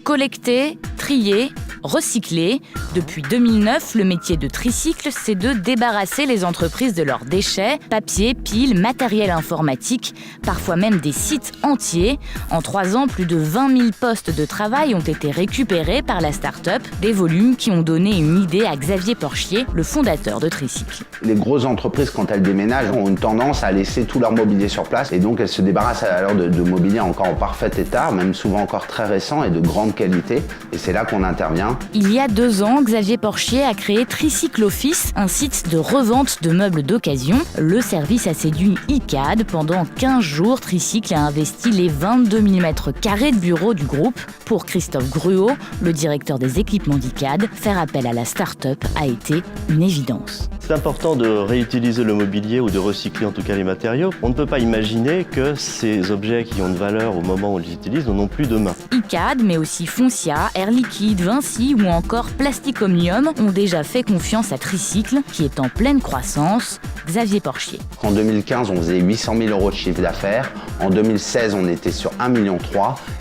Collecter, trier, recycler. Depuis 2009, le métier de tricycle, c'est de débarrasser les entreprises de leurs déchets, papier, piles, matériel informatique, parfois même des sites entiers. En 3 ans, plus de 20 000 postes de travail ont été récupérés par la start-up, des volumes qui ont donné une idée à Xavier Porchier, le fondateur de Tricycle. Les grosses entreprises, quand elles déménagent, ont une tendance à laisser tout leur mobilier sur place et donc elles se débarrassent alors de mobilier encore en parfait état, même souvent encore très récent et de grande qualité. Et c'est là qu'on intervient. Il y a 2 ans, Xavier Porchier a créé Tricycle Office, un site de revente de meubles d'occasion. Le service a séduit Icade. Pendant 15 jours, Tricycle a investi les 22 000 m² de bureaux du groupe. Pour Christophe Gruot, le directeur des équipements d'Icade, faire appel à la start-up a été une évidence. C'est important de réutiliser le mobilier ou de recycler en tout cas les matériaux. On ne peut pas imaginer que ces objets qui ont de valeur au moment où on les utilise n'en ont plus demain. Icade, mais aussi Foncia, Air Liquide, Vinci ou encore Plastic Omnium ont déjà fait confiance à Tricycle, qui est en pleine croissance. Xavier Porchier. En 2015, on faisait 800 000 € de chiffre d'affaires. En 2016, on était sur 1,3 million.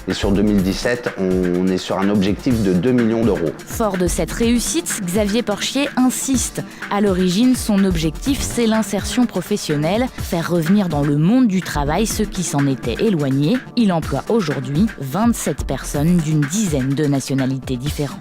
Et sur 2017, on est sur un objectif de 2 millions d'euros. Fort de cette réussite, Xavier Porchier insiste. À l'origine, son objectif, c'est l'insertion professionnelle, faire revenir dans le monde du travail ceux qui s'en étaient éloignés. Il emploie aujourd'hui 27 personnes d'une dizaine de nationalités différentes.